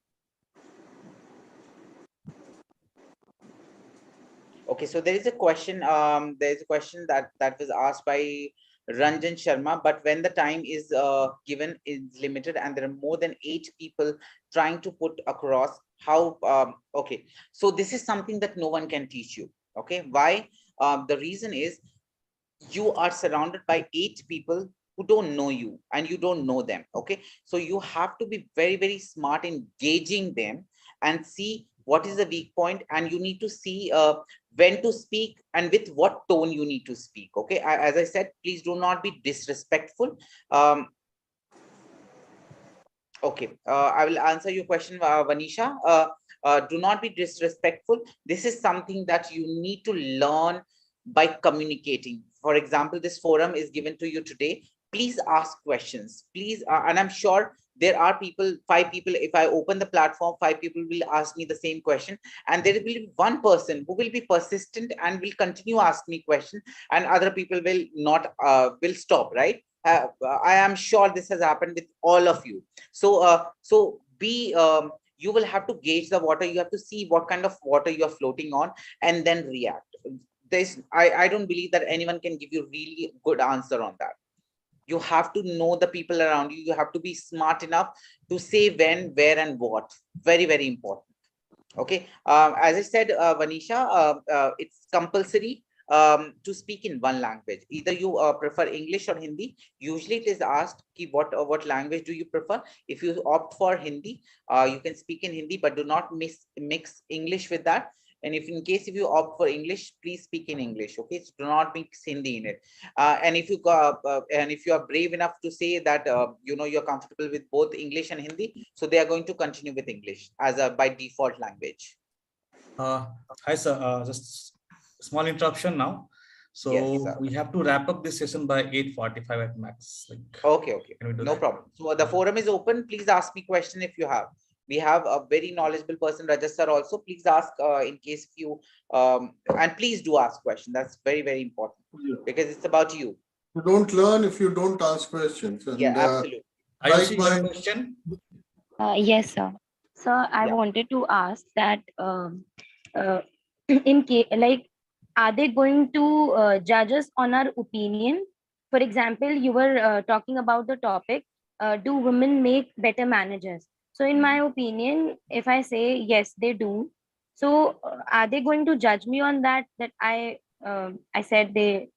Okay, so there is a question. There is a question that was asked by Ranjan Sharma. But when the time is given is limited, and there are more than 8 people trying to put across how. Okay, so this is something that no one can teach you. Okay, why? The reason is, you are surrounded by 8 people who don't know you, and you don't know them. Okay, so you have to be very, very smart in gauging them and see what is the weak point, and you need to see when to speak and with what tone you need to speak. Okay, as I said, please do not be disrespectful. Okay, I will answer your question, Vanisha. Do not be disrespectful. This is something that you need to learn by communicating. For example, this forum is given to you today. Please ask questions. Please, and I'm sure there are people, 5 people. If I open the platform, 5 people will ask me the same question, and there will be one person who will be persistent and will continue asking me questions, and other people will not will stop. Right? I am sure this has happened with all of you. So be you will have to gauge the water. You have to see what kind of water you are floating on, and then react. I don't believe that anyone can give you really good answer on that. You have to know the people around you. You have to be smart enough to say when, where, and what. Very, very important. Okay. As I said, Vanisha, it's compulsory to speak in one language. Either you prefer English or Hindi. Usually it is asked what language do you prefer. If you opt for Hindi, you can speak in Hindi, but do not mix English with that. And if you opt for English, please speak in English. Okay, so do not mix Hindi in it. And if you are brave enough to say that you're comfortable with both English and Hindi, so they are going to continue with English as a by default language. Hi sir, just small interruption now. So Yes, we have to wrap up this session by 8:45 at max. Okay, can we do no that? problem. So the forum is open. Please ask me question if you have. We have a very knowledgeable person, Rajasthar, also. Please ask in case you and please do ask question. That's very, very important because it's about you. You don't learn if you don't ask questions. And, Yeah, absolutely. Ayushi, you have a question? Yes, sir. So I wanted to ask that in case, like, are they going to judge us on our opinion? For example, you were talking about the topic, do women make better managers? So in my opinion, if I say yes, they do. So are they going to judge me on that? That I said they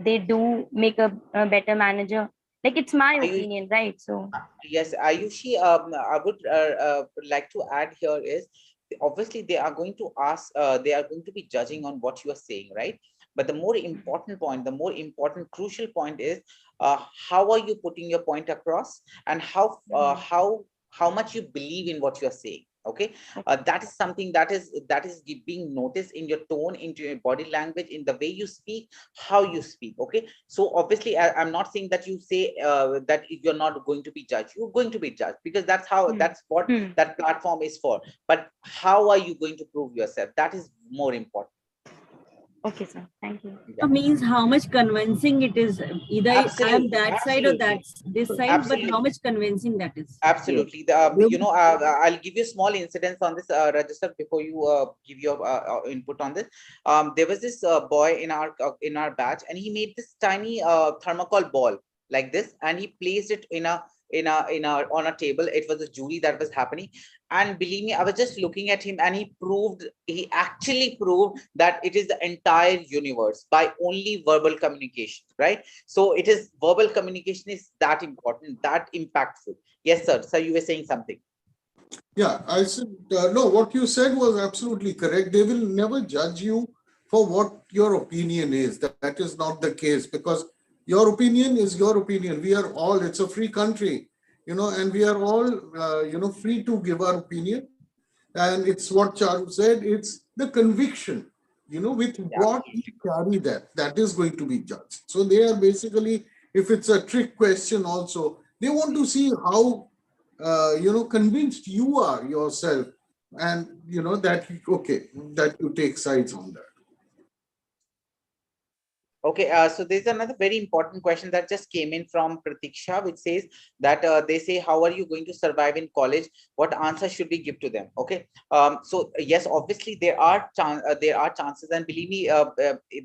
do make a better manager. Like, it's my opinion, right? So yes, Ayushi, I would like to add here is obviously they are going to ask, they are going to be judging on what you are saying, right? But the more important point, the more important crucial point is how are you putting your point across, and how much you believe in what you are saying. Okay, that is something that is being noticed in your tone, into your body language, in the way you speak, how you speak. Okay, so obviously I'm not saying that you say that you're not going to be judged. You're going to be judged because that's how that's what that platform is for. But how are you going to prove yourself? That is more important. okay, sir. Thank you. Yeah. Means how much convincing it is. Either I am that side or that's this side, but how much convincing that is. Absolutely. I'll give you small incidents on this, Rajasthan, before you give your input on this. There was this boy in our batch, and he made this tiny thermocol ball like this, and he placed it on a table. It was a jury that was happening, and believe me, I was just looking at him, and he actually proved that it is the entire universe by only verbal communication, right? So it is verbal communication is that important, that impactful. Yes, sir. So you were saying something. Yeah, I said, no, what you said was absolutely correct. They will never judge you for what your opinion is. That is not the case, because your opinion is your opinion. We are all, it's a free country, and we are all, free to give our opinion. And it's what Charu said, it's the conviction, with what you carry that is going to be judged. So they are basically, if it's a trick question also, they want to see how convinced you are yourself, and that you take sides on that. Okay, so there's another very important question that just came in from Pratiksha, which says that they say, how are you going to survive in college? What answer should we give to them? Okay, so yes, obviously there are chances, and believe me,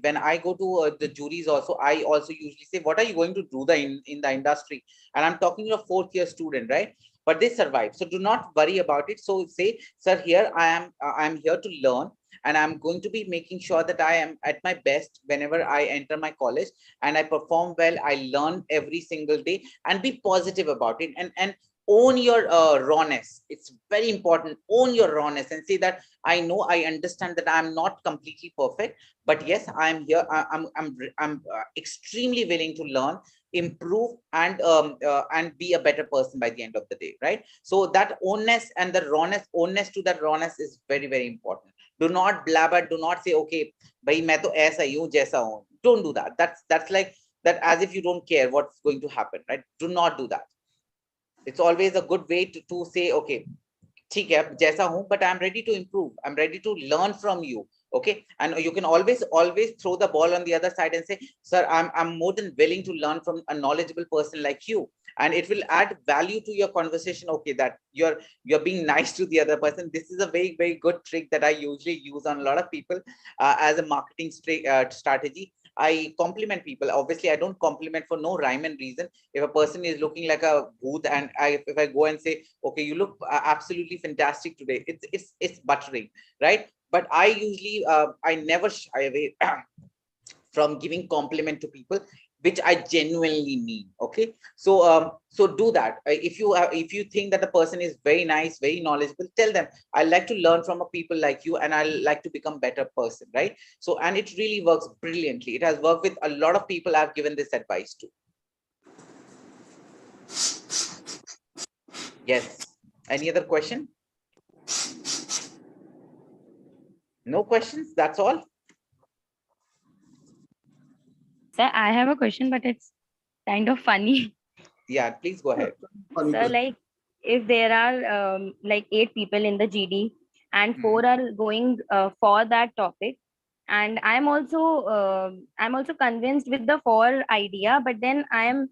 when I go to the juries also, I also usually say, what are you going to do in the industry? And I'm talking to a fourth year student, right? But they survive, so do not worry about it. So say, sir, here I am here to learn, and I'm going to be making sure that I am at my best whenever I enter my college, and I perform well. I learn every single day, and be positive about it, and own your rawness. It's very important. Own your rawness and say that I know, I understand that I'm not completely perfect, but yes, I'm here. I'm extremely willing to learn, improve, and be a better person by the end of the day, right? So that ownness and the ownness to that rawness is very, very important. Do not blabber. Do not say, okay, bhai, main to aisa hi hu, jaisa hu. Don't do that. That's like that, as if you don't care what's going to happen, right? Do not do that. It's always a good way to say, okay, ठीक है, जैसा हूं, but I'm ready to improve. I'm ready to learn from you. Okay, and you can always throw the ball on the other side and say, sir, I'm more than willing to learn from a knowledgeable person like you, and it will add value to your conversation. Okay, that you're being nice to the other person. This is a very, very good trick that I usually use on a lot of people as a marketing strategy. I compliment people. Obviously, I don't compliment for no rhyme and reason. If a person is looking like a booth, and if I go and say, okay, you look absolutely fantastic today, it's buttering, right? But I usually I never shy away from giving compliment to people, which I genuinely mean. Okay, so so do that. If you think that the person is very nice, very knowledgeable, tell them, I like to learn from a people like you, and I like to become better person, right? So, and it really works brilliantly. It has worked with a lot of people I've given this advice to. Yes, any other question? No questions, that's all. Sir, I have a question, but it's kind of funny. Yeah, please go ahead. So, like, if there are like 8 people in the GD and 4 are going for that topic, and I'm also convinced with the 4 idea, but then I am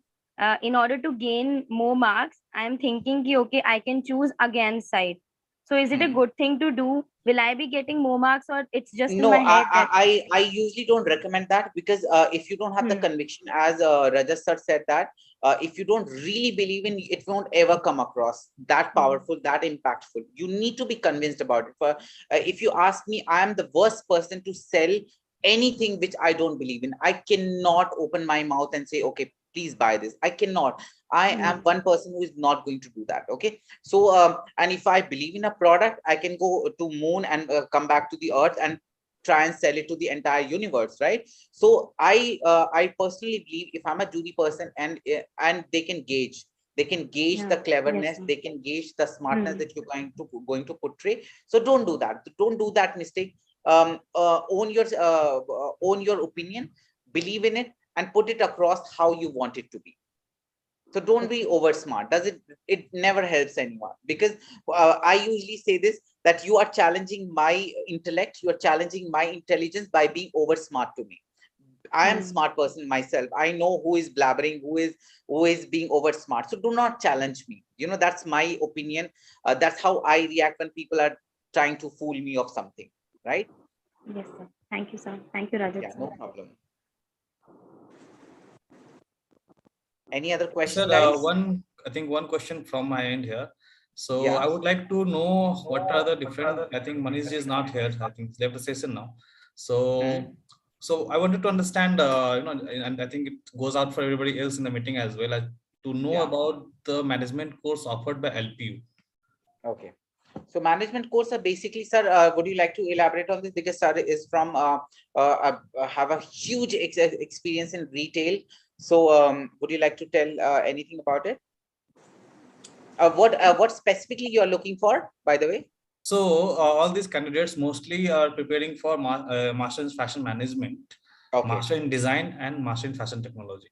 in order to gain more marks, I am thinking ki, okay, I can choose against side. So is it a good thing to do? Will I be getting more marks, or it's just in No, my head that I usually don't recommend that, because if you don't have the conviction, as Rajas sir said, that if you don't really believe in it, won't ever come across that powerful, that impactful. You need to be convinced about it. For if you ask me, I am the worst person to sell anything which I don't believe in. I cannot open my mouth and say, okay, please buy this. I cannot. I am one person who is not going to do that. Okay, so and if I believe in a product, I can go to moon and come back to the earth and try and sell it to the entire universe, right? So I personally believe, if I'm a jury person, and they can gauge, the cleverness, they can gauge the smartness that you're going to portray. So don't do that. Don't do that mistake. Own your opinion, believe in it, and put it across how you want it to be. So don't be over smart. It never helps anyone, because I usually say this, that you are challenging my intellect, you are challenging my intelligence by being over smart to me. I am smart person myself. I know who is blabbering, who is being over smart. So do not challenge me. That's my opinion. That's how I react when people are trying to fool me of something, right? Yes, sir. Thank you, sir. Thank you, Rajat. Yeah, no problem. Any other question, Sir, guys? I think one question from my end here. So Yeah. I would like to know what are the different, I think Manish is not here. I think he's left the session now. So, so I wanted to understand, and I think it goes out for everybody else in the meeting as well, to know about the management course offered by LPU. Okay. So management course are basically, sir, would you like to elaborate on this? Because sir is from, have a huge experience in retail. So would you like to tell anything about it? What specifically you are looking for, by the way? So all these candidates mostly are preparing for Master in Fashion Management, Master in Design, and Master in Fashion Technology.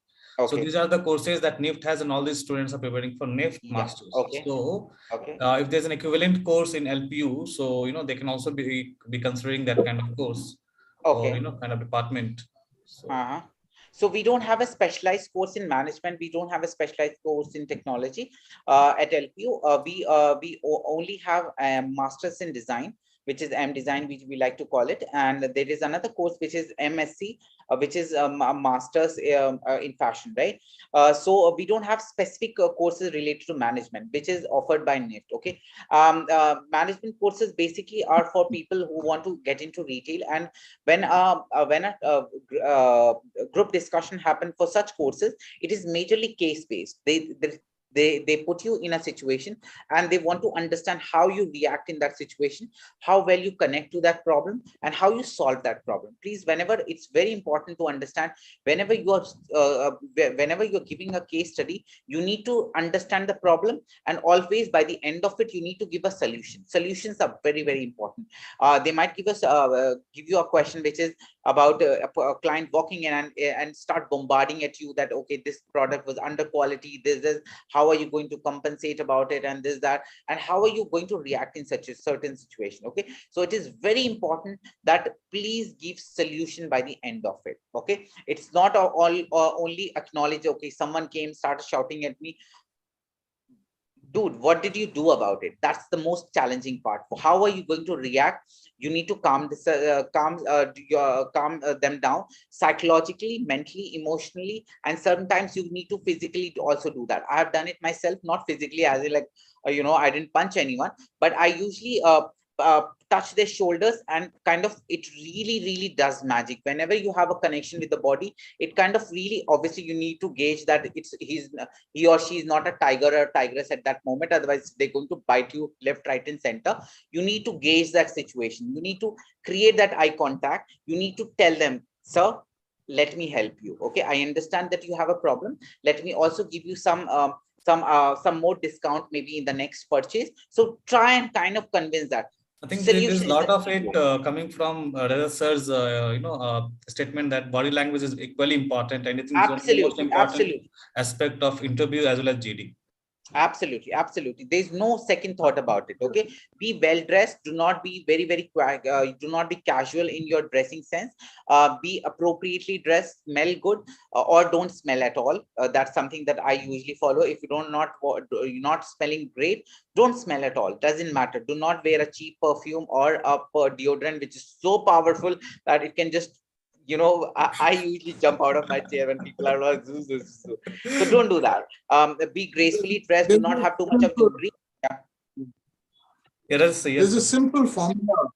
So these are the courses that NIFT has, and all these students are preparing for NIFT Masters. So if there's an equivalent course in LPU, so they can also be considering that kind of course, or kind of department. So. So we don't have a specialized course in management. We don't have a specialized course in technology at LPU. We only have a master's in design, which is M Design, which we like to call it. And there is another course, which is MSc, which is a master's in fashion, right? So we don't have specific courses related to management, which is offered by NIFT. Okay. Management courses basically are for people who want to get into retail. And when a group discussion happen for such courses, it is majorly case based. They put you in a situation, and they want to understand how you react in that situation, how well you connect to that problem, and how you solve that problem. Please, it's very important to understand, whenever you are giving a case study, you need to understand the problem, and always by the end of it, you need to give a solution. Solutions are very, very important. They might give you a question which is about a client walking in and start bombarding at you that, okay, this product was under quality, this, how are you going to compensate about it, and this, that, and how are you going to react in such a certain situation. Okay, so it is very important that please give solution by the end of it. Okay, it's not only acknowledge, okay, someone came, started shouting at me. dude, what did you do about it? That's the most challenging part. How are you going to react? You need to calm them down psychologically, mentally, emotionally, and sometimes you need to physically also do that. I have done it myself, not physically, as in like I didn't punch anyone, but I usually touch their shoulders, and kind of it really does magic. Whenever you have a connection with the body, it kind of really, obviously you need to gauge that he or she is not a tiger or tigress at that moment, otherwise they're going to bite you left, right, and center. You need to gauge that situation. You need to create that eye contact. You need to tell them, sir, let me help you. Okay, I understand that you have a problem. Let me also give you some more discount maybe in the next purchase. So try and kind of convince that. I think there's a lot of it coming from Reza sir's, statement that body language is equally important, and I think it's the most important aspect of interview as well as GD. Absolutely. There's no second thought about it. Okay, be well dressed. Do not be very do not be casual in your dressing sense. Be appropriately dressed. Smell good, or don't smell at all. That's something that I usually follow. If you're not smelling great, don't smell at all. Doesn't matter. Do not wear a cheap perfume or a deodorant which is so powerful that it can just, I usually jump out of my chair when people are like, so don't do that. Be gracefully dressed. Do not have too much of jewelry. There's a simple formula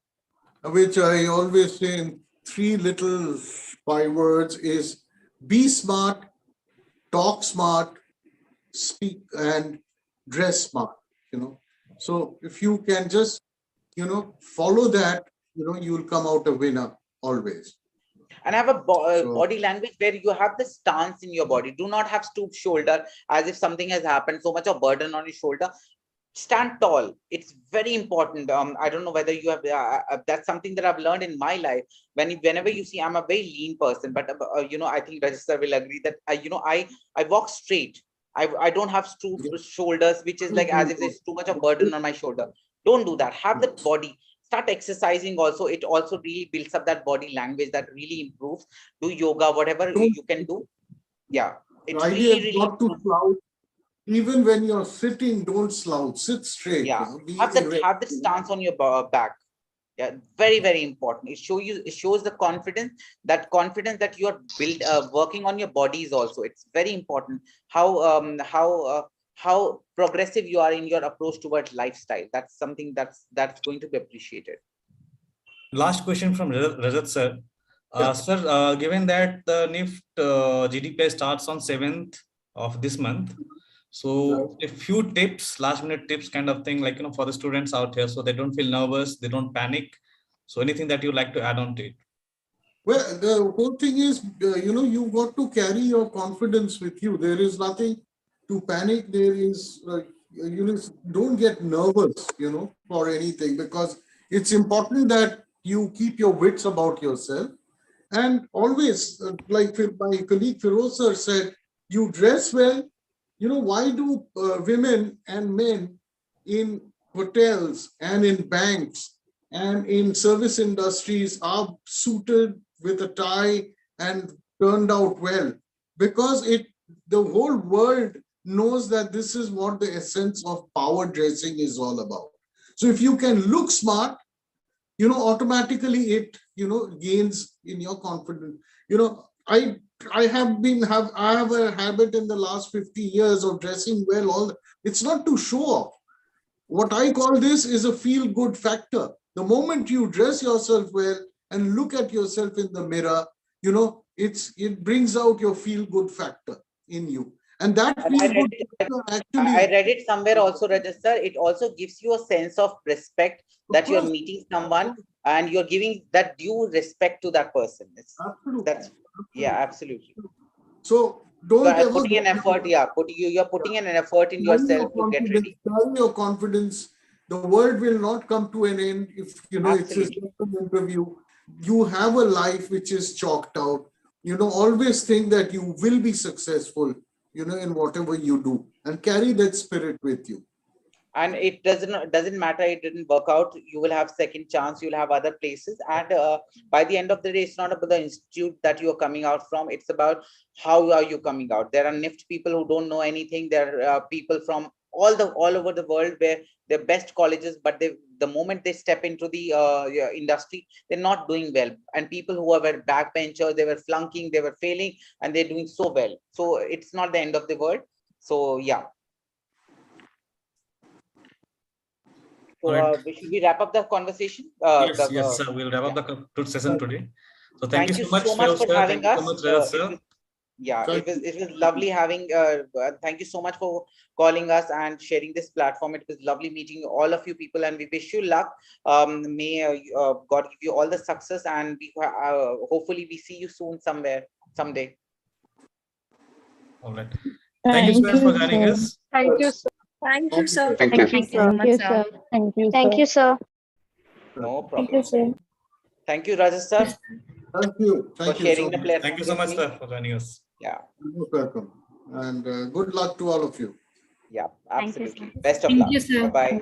which I always say in 3 little 5 words is: be smart, talk smart, speak and dress smart. So if you can just follow that, you'll come out a winner always. And have a body language where you have the stance in your body. Do not have stoop shoulder as if something has happened, so much of burden on your shoulder. Stand tall. It's very important. I don't know whether you have that's something that I've learned in my life. Whenever you see, I'm a very lean person, but I think Register will agree that I walk straight. I don't have stoop shoulders, which is like as if there's too much of burden on my shoulder. Don't do that. Have the body. Start exercising also. It also really builds up that body language that really improves. Do yoga, whatever you can do. Yeah, it's really not to slouch. Even when you're sitting, don't slouch. Sit straight. Yeah, have the stance on your back. Yeah, very important. It shows the confidence that you are working on your bodies also. It's very important how progressive you are in your approach towards lifestyle. That's something that's going to be appreciated. Last question from Rajat sir. Sir, given that the NIFT GD starts on 7th of this month, so a few tips, last minute tips kind of thing, like, for the students out here, so they don't feel nervous, they don't panic. So anything that you like to add on to it? Well, the whole thing is, you got to carry your confidence with you. There is nothing to panic. There is, don't get nervous, for anything, because it's important that you keep your wits about yourself. And always, like my colleague Firoz sir said, you dress well. Why do women and men in hotels and in banks and in service industries are suited with a tie and turned out well? Because the whole world knows that this is what the essence of power dressing is all about. So if you can look smart, automatically it, gains in your confidence. I have a habit in the last 50 years of dressing well. It's not to show off. What I call this is a feel-good factor. The moment you dress yourself well and look at yourself in the mirror, it brings out your feel-good factor in you. And that I read it somewhere also, Register. It also gives you a sense of respect that you're meeting someone and you're giving that due respect to that person. Absolutely. So don't putting an effort. Yeah, you're putting in an effort in yourself to get ready. Your confidence. The world will not come to an end if it's just an interview. You have a life which is chalked out. Always think that you will be successful, in whatever you do, and carry that spirit with you. And it doesn't matter, it didn't work out, you will have second chance, you'll have other places. And by the end of the day, it's not about the institute that you are coming out from, it's about how are you coming out. There are NIFT people who don't know anything. There are people from all over the world where they're best colleges, but the moment they step into the industry, they're not doing well. And people who were backbenchers, they were flunking, they were failing, and they're doing so well. So it's not the end of the world. So yeah. So should we wrap up the conversation? Yes, sir. We'll wrap up the session today. So thank you so much for having us. Sir. It was lovely having. Thank you so much for calling us and sharing this platform. It was lovely meeting all of you people, and we wish you luck. May God give you all the success, and hopefully we see you soon someday. All right. Thank you so much for joining us. Thank you, sir. Thank you, sir. Thank you so much, sir. Thank you, sir. No problem. Thank you, sir. Thank you, Rajesh sir. Thank you. For sharing the platform. Thank you so much, sir, for joining us. Yeah. You're welcome. And good luck to all of you. Yeah, absolutely. Thank you, Best of luck. Thank you, sir. Bye-bye.